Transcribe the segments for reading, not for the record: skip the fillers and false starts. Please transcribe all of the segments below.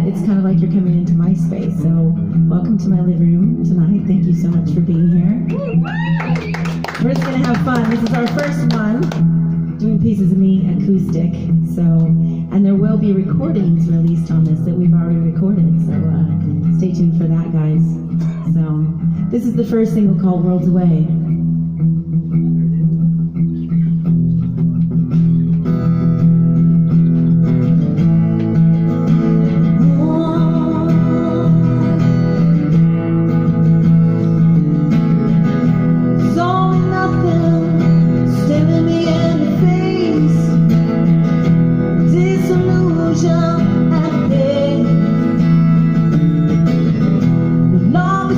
It's kind of like you're coming into my space. So welcome to my living room tonight. Thank you so much for being here. We're just going to have fun. This is our first one, doing Pieces of Me acoustic. So, and there will be recordings released on this that we've already recorded. So stay tuned for that, guys. So this is the first single called Worlds Away.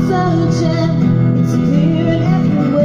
Searching, it's clear in every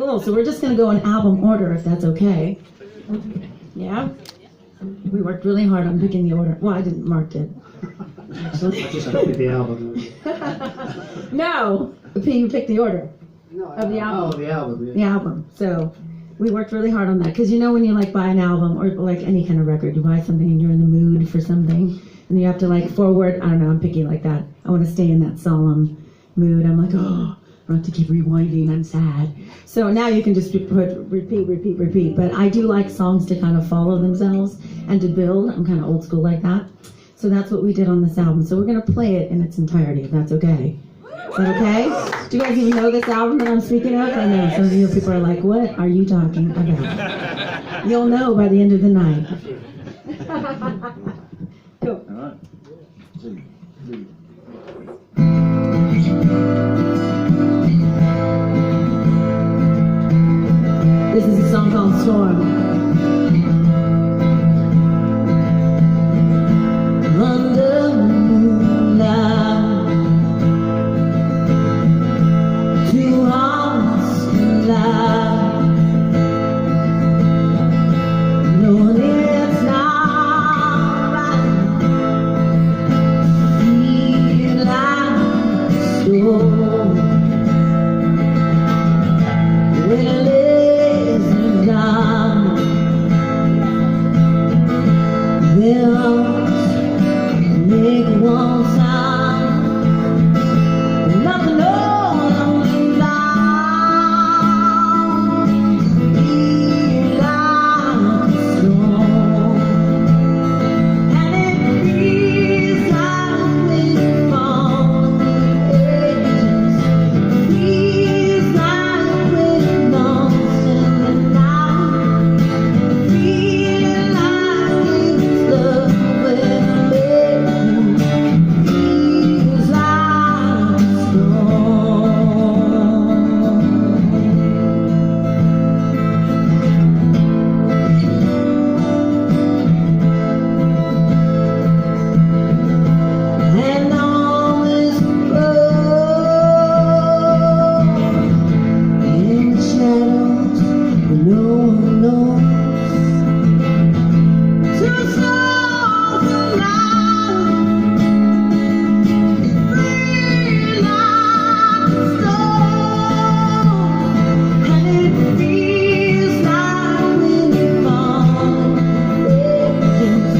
Cool. So we're just going to go in album order, if that's okay. Yeah? We worked really hard on picking the order. Well, I didn't mark it. Actually. I just copied the album. No! You picked the order of the album. Oh, the album. Yeah. The album. So we worked really hard on that. Because you know when you like buy an album or like any kind of record, you buy something and you're in the mood for something. And you have to like forward, I don't know, I'm picky like that. I want to stay in that solemn mood. I'm like, oh, I don't have to keep rewinding, I'm sad. So now you can just put repeat. But I do like songs to kind of follow themselves and to build. I'm kind of old school like that. So that's what we did on this album. So we're going to play it in its entirety, if that's okay. Is that okay? Do you guys even know this album that I'm speaking of? I know some of you people are like, what are you talking about? You'll know by the end of the night. Cool. All right. This is a song called Storm. Under the moonlight, two hearts collide, knowing it's not right. Feel like a storm when it lays me down. Their arms make one sound, nothing on the line. Feel like a storm, and it feels like we're falling the edges. Feels like we're lost in the night. Feel like it's love we're making. Feels like a and all is road in the shadows where no one knows. Two souls alive, free like a stone, and it feels like we're falling legends.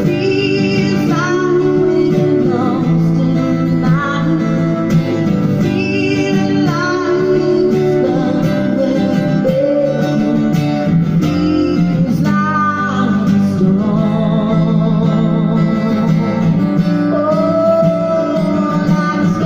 Feels like we're lost in the night. Feel like it's love we're making. Feels like a storm. Oh, like a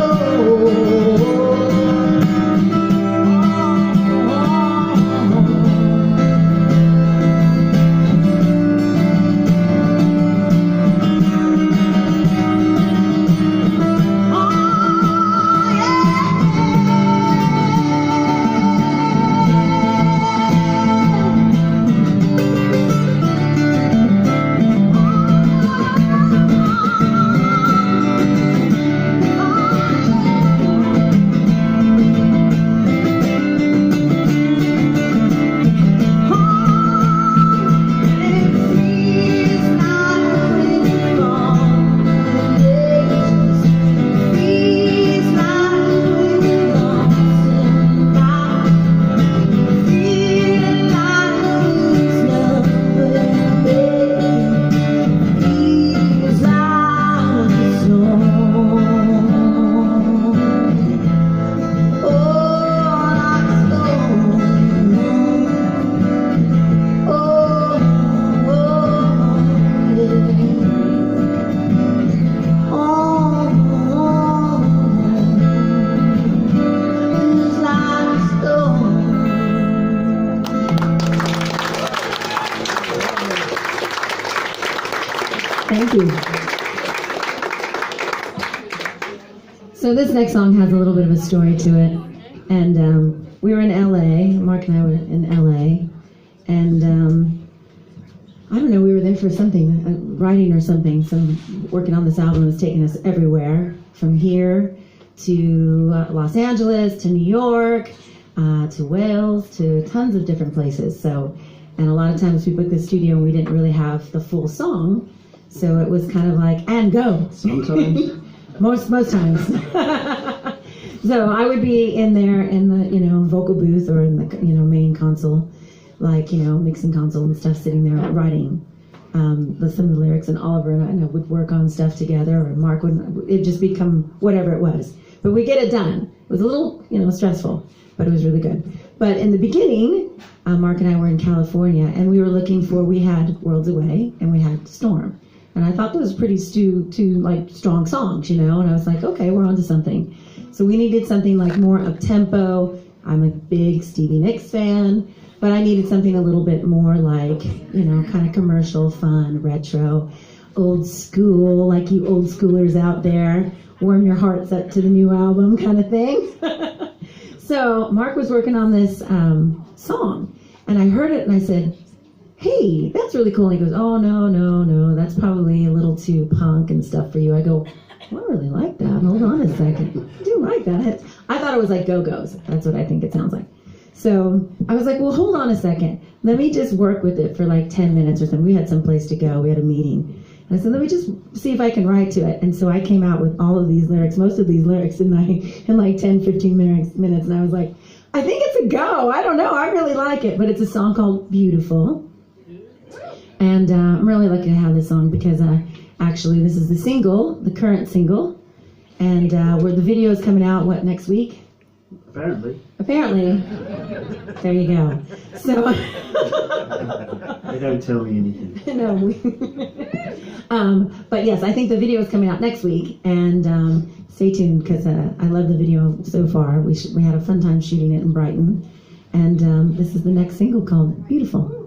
Thank you. So this next song has a little bit of a story to it. And we were in LA, Mark and I were in LA. And I don't know, we were there for something, writing or something. Working on this album was taking us everywhere, from here to Los Angeles to New York. to Wales, to tons of different places. So, and a lot of times we booked the studio and we didn't really have the full song. So it was kind of like, and go. Sometimes. most times. So I would be in there in the, vocal booth or in the, main console, like, mixing console and stuff, sitting there writing some of the lyrics, and Oliver and I would work on stuff together, or Mark would, it'd just become whatever it was. But we get it done. It was a little, stressful, but it was really good. But in the beginning, Mark and I were in California, and we were we had Worlds Away, and we had Storm. And I thought those were pretty two strong songs, and I was like, okay, we're onto something. So we needed something like more up-tempo. I'm a big Stevie Nicks fan, but I needed something a little bit more like, kind of commercial, fun, retro, old school, like you old schoolers out there, warm your hearts up to the new album kind of thing. So Mark was working on this song, and I heard it, and I said, hey, that's really cool. And he goes, oh, no, that's probably a little too punk and stuff for you. I go, well, I really like that. Hold on a second. I do like that. I thought it was like Go-Go's. That's what I think it sounds like. So I was like, well, hold on a second. Let me just work with it for like 10 minutes or something. We had some place to go. We had a meeting. And I said, let me just see if I can write to it. And so I came out with all of these lyrics, most of these lyrics in like 10, 15 minutes. And I was like, I think it's a go. I don't know. I really like it. But it's a song called Beautiful. And I'm really lucky to have this song because actually this is the single, the current single. And where the video is coming out, what, next week? Apparently. There you go. So They don't tell me anything. No. But yes, I think the video is coming out next week, and stay tuned because I love the video so far. We had a fun time shooting it in Brighton, and this is the next single called Beautiful.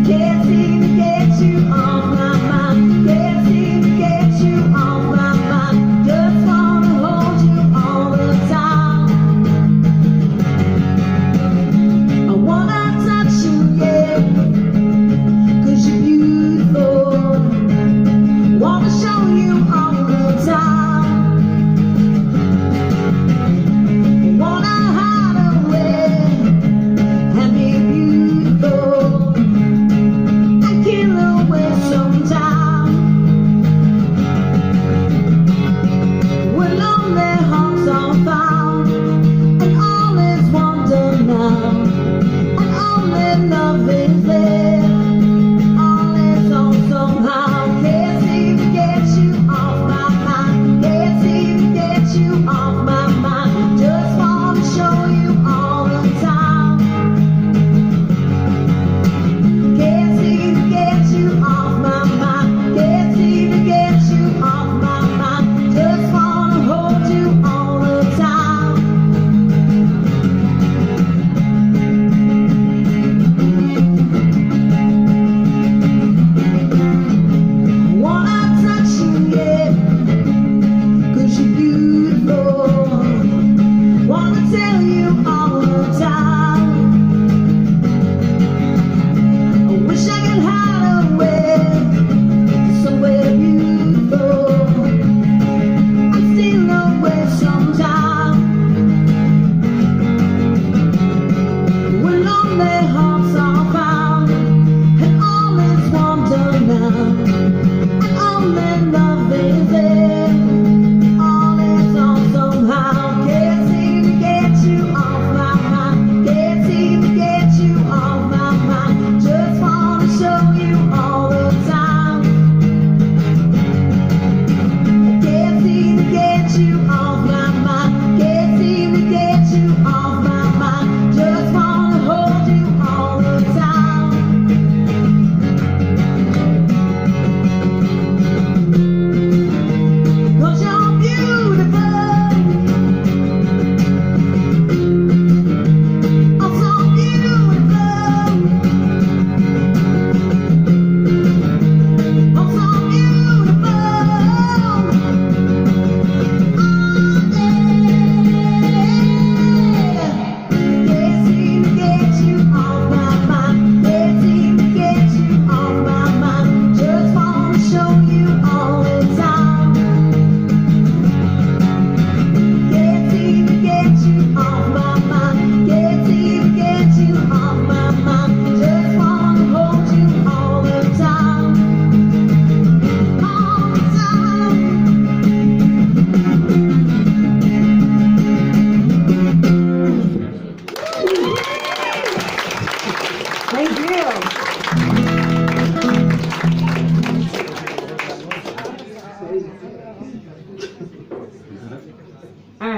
Can't seem to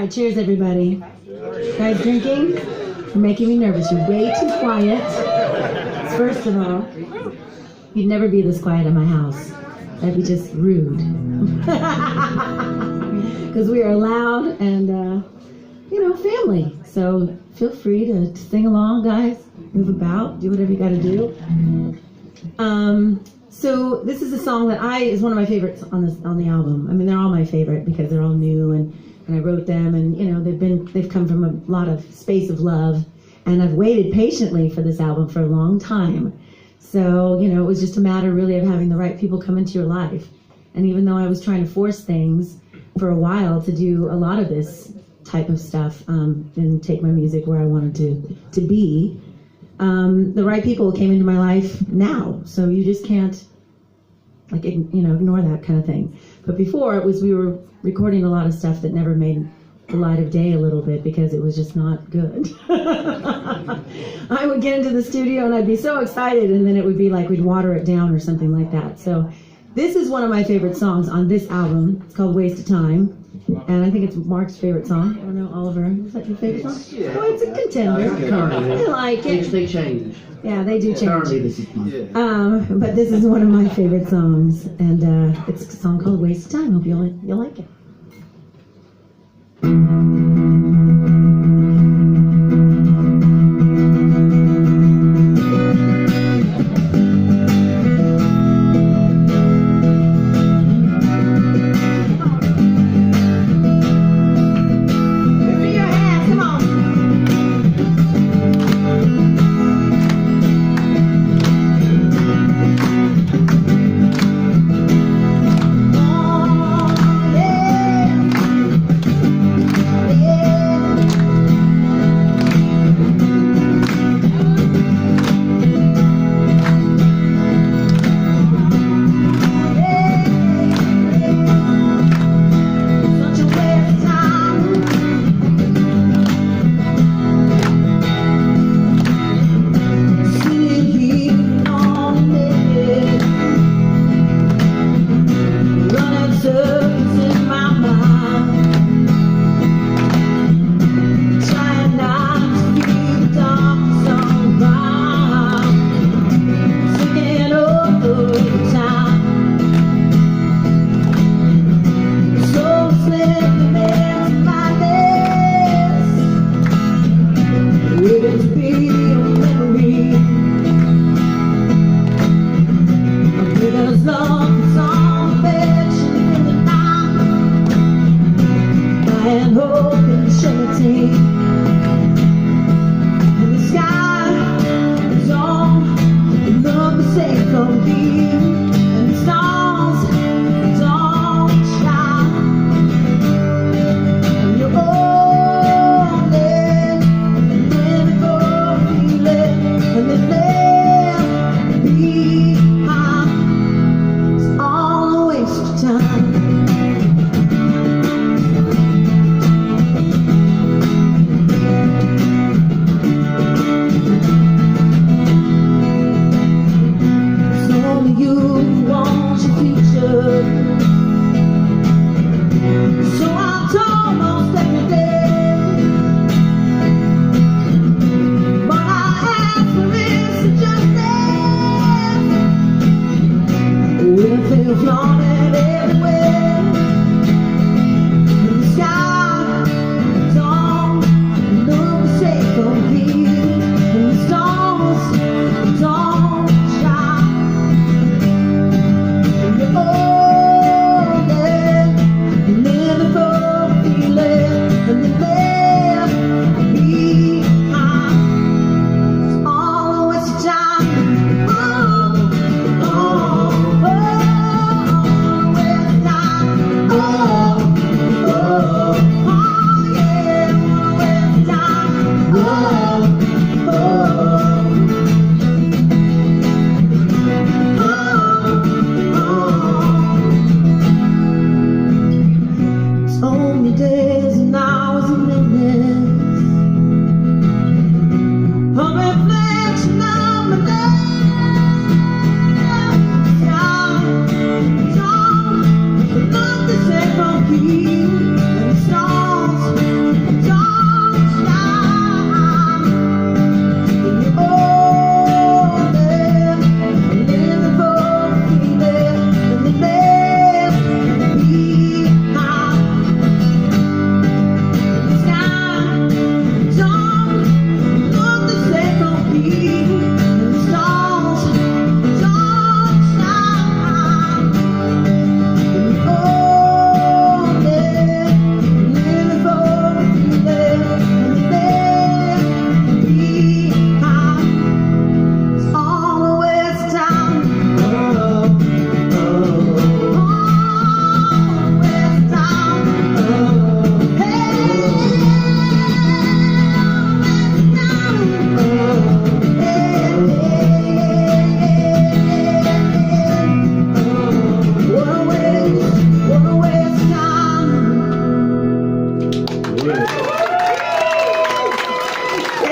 right, cheers, everybody. Guys, drinking? You're making me nervous. You're way too quiet. First of all, you'd never be this quiet at my house. That'd be just rude. Because we are loud and, family. So feel free to sing along, guys. Move about. Do whatever you got to do. So this is a song that is one of my favorites on the album. I mean, they're all my favorite because they're all new and I wrote them, and they've come from a lot of space of love, and I've waited patiently for this album for a long time. So it was just a matter really of having the right people come into your life. And even though I was trying to force things for a while to do a lot of this type of stuff and take my music where I wanted to be, the right people came into my life now. So you just can't ignore that kind of thing. But before we were recording a lot of stuff that never made the light of day a little bit because it was just not good. I would get into the studio and I'd be so excited, and then it would be like we'd water it down or something like that. So this is one of my favorite songs on this album. It's called Waste of Time. And I think it's Mark's favorite song. I don't know, Oliver, is that your favorite song? Yeah. Oh, it's a contender. I like it. They change. Yeah, they do change. Currently, this is mine. But this is one of my favorite songs, and it's a song called Waste of Time. Hope you'll like it.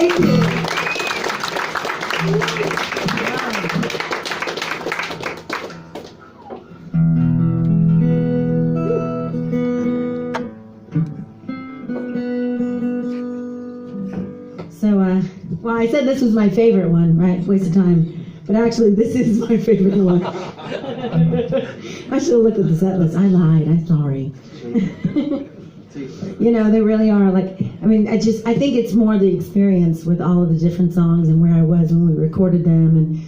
Thank you. So, well, I said this was my favorite one, right? Waste of time. But actually, this is my favorite one. I should have looked at the set list. I lied. I'm sorry. You know, they really are like, I mean, I think it's more the experience with all of the different songs and where I was when we recorded them and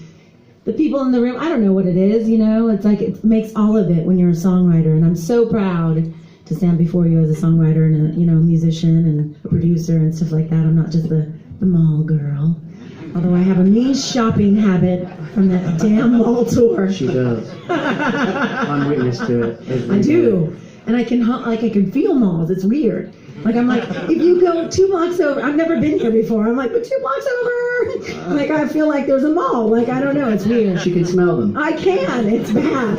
the people in the room. I don't know what it is, you know, it's like it makes all of it when you're a songwriter. And I'm so proud to stand before you as a songwriter and a, you know, musician and a producer and stuff like that. I'm not just the mall girl. Although I have a mean shopping habit from that damn mall tour. She does. I'm witness to it. I do. And I can feel malls. It's weird. Like I'm like, if you go 2 blocks over, I've never been here before. I'm like, but 2 blocks over. Like I feel like there's a mall. Like I don't know. It's weird. She can smell them. I can. It's bad.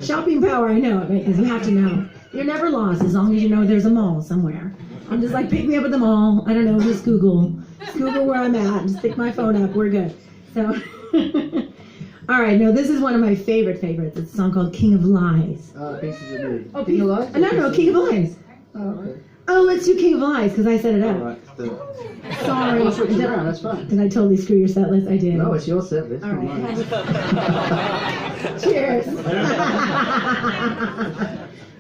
Shopping power. I know it because you have to know. You're never lost as long as you know there's a mall somewhere. I'm just like, pick me up at the mall. I don't know. Just Google where I'm at. Just pick my phone up. We're good. So. All right, no, this is one of my favorites. It's a song called King of Lies. Pieces of me. Oh, King of Lies? No, King of Lies. Oh, okay. Oh, let's do King of Lies, because I set it up. All right. Sorry. That's fine. Did I totally screw your set list? I did. No, it's your set list. All Not right. mine. Cheers.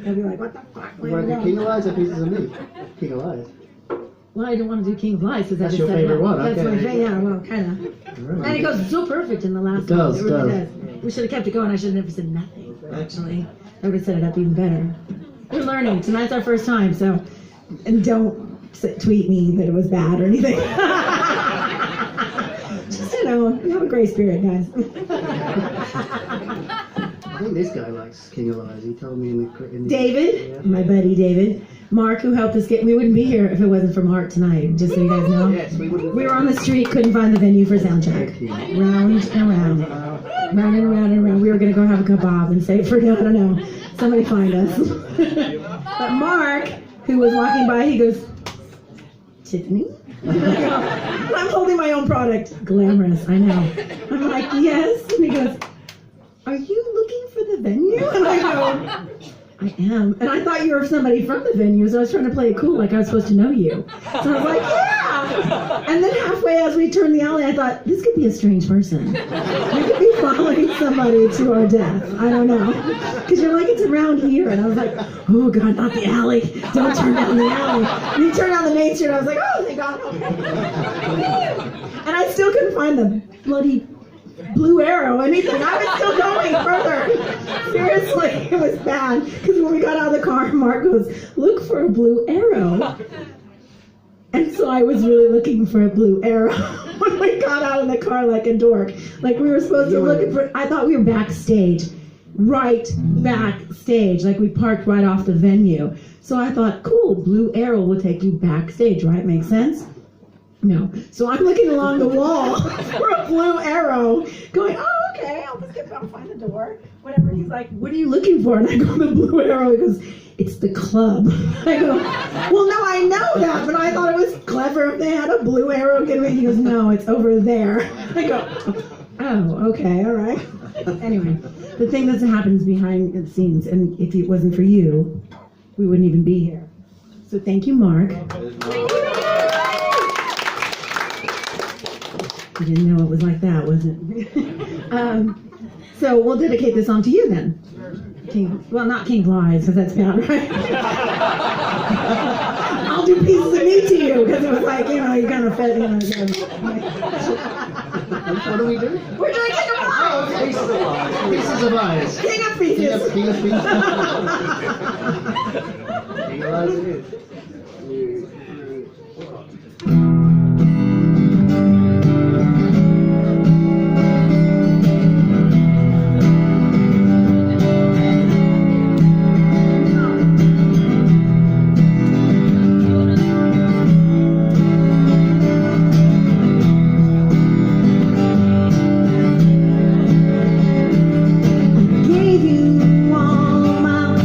They'll be like, what the fuck? You want to do King of Lies or Pieces of Me? King of Lies. Well, I don't want to do King of Lies, because That's your favorite one, That's okay. my favorite, yeah, well, kind of. Right. And it goes so perfect in the last It does, one. It really does. does. We should have kept it going. I should have never said nothing, actually. I would have set it up even better. We're learning. Tonight's our first time, so... And don't tweet me that it was bad or anything. Just, you know, have a great spirit, guys. I think this guy likes King of Lies. He told me in the David, Yeah. my buddy David. Mark, who helped us we wouldn't be here if it wasn't for Mark tonight, just so you guys know. Yes, we wouldn't. We were on the street, couldn't find the venue for sound check. Round and round. Round and round and round. We were going to go have a kebab and say for, I don't know, somebody find us. But Mark, who was walking by, he goes, Tiffany? And I'm holding my own product. Glamorous, I know. I'm like, yes. And he goes, are you looking for the venue? And I go, I am. And I thought you were somebody from the venue, so I was trying to play it cool, like I was supposed to know you. So I was like, yeah! And then halfway as we turned the alley, I thought, this could be a strange person. We could be following somebody to our death. I don't know. Because you're like, it's around here. And I was like, oh God, not the alley. Don't turn down the alley. And you turn down the main street, I was like, oh, thank God. Okay. And I still couldn't find the bloody blue arrow, anything. I was still going further. Seriously, it was bad. Because when we got out of the car, Mark goes, look for a blue arrow. And so I was really looking for a blue arrow when we got out of the car like a dork. Like we were supposed to look for, I thought we were backstage. Right backstage. Like we parked right off the venue. So I thought, cool, blue arrow will take you backstage, right? Makes sense? No. So I'm looking along the wall for a blue arrow, going, oh, okay, I'll find the door. Whatever. He's like, what are you looking for? And I go, the blue arrow. He goes, it's the club. I go, well, no, I know that, but I thought it was clever if they had a blue arrow. He goes, no, it's over there. I go, oh, okay, all right. Anyway, the thing that happens behind the scenes, and if it wasn't for you, we wouldn't even be here. So thank you, Mark. You didn't know it was like that, was it? So we'll dedicate this song to you then. Not King of Lies, because that's bad, right? I'll do Pieces of Me to you, because it was like, you know, you kind of fed, you know. What do we do? We're doing King of Lies! Pieces of Lies. Pieces of Lies. King of Pieces! King of Pieces. King of Lies it is. Gave you all my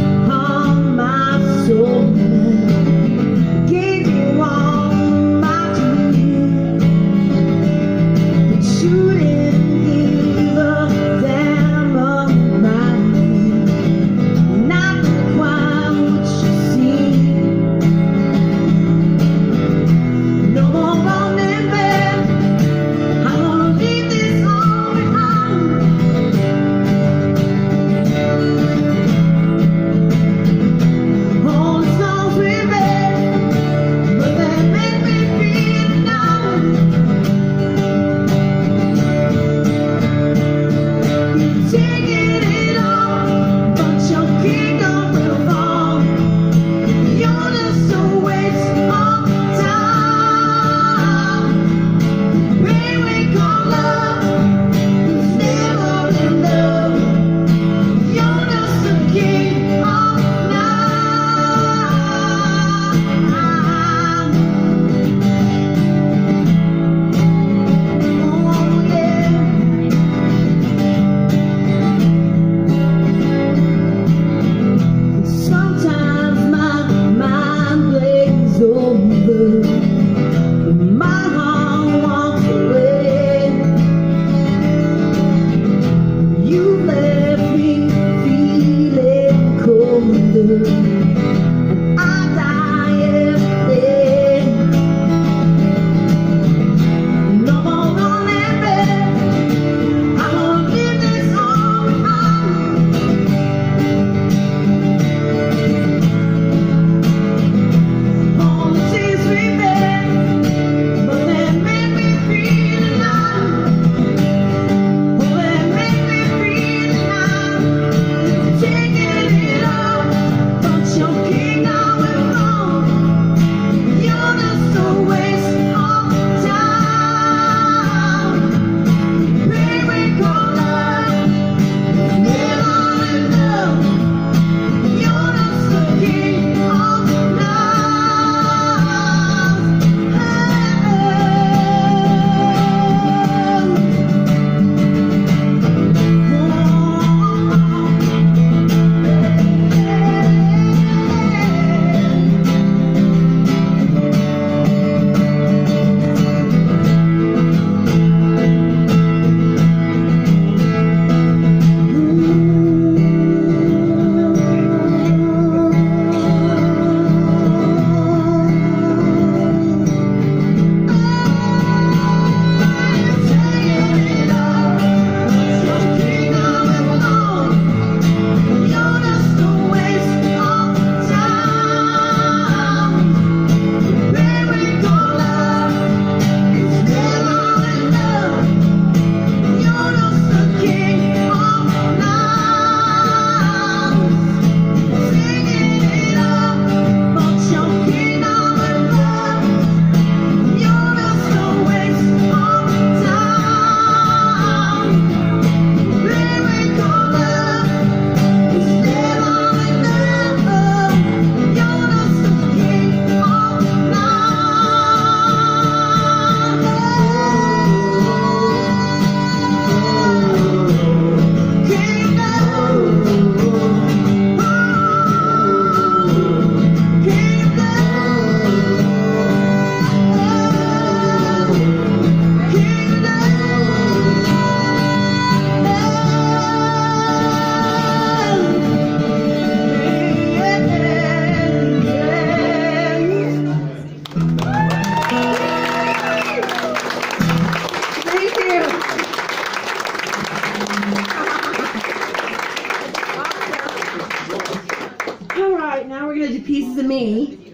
right, now we're gonna do Pieces of Me,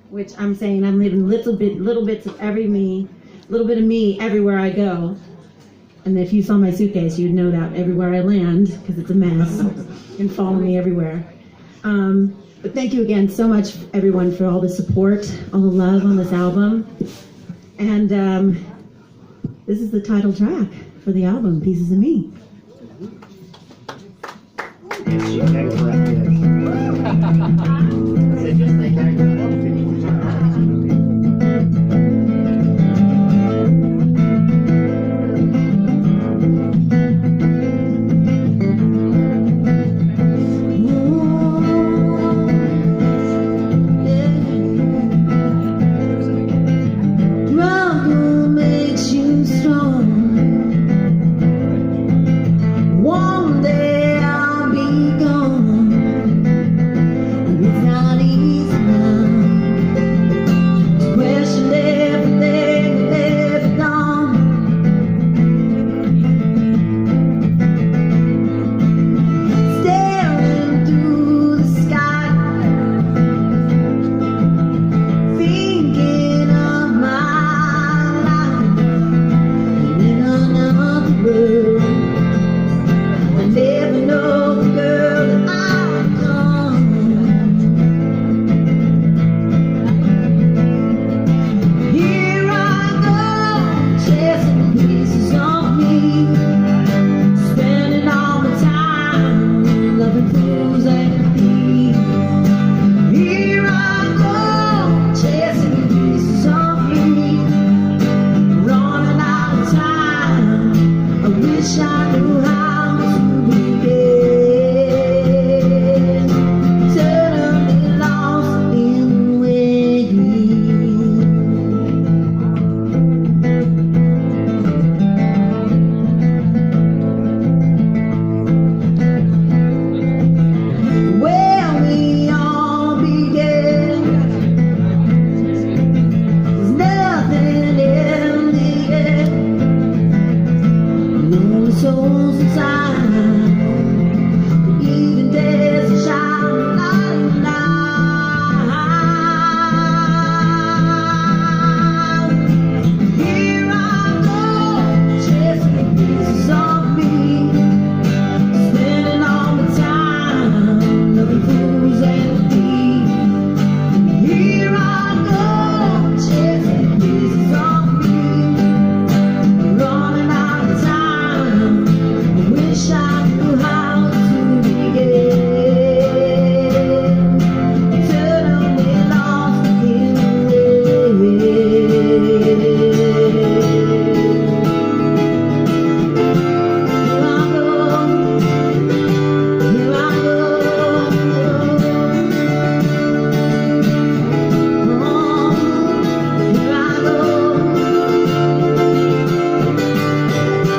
which I'm saying I'm leaving little bits of every me, little bit of me everywhere I go. And if you saw my suitcase, you'd know that everywhere I land, because it's a mess. You can follow me everywhere. But thank you again so much, everyone, for all the support, all the love on this album. And this is the title track for the album, Pieces of Me. She can't correct it.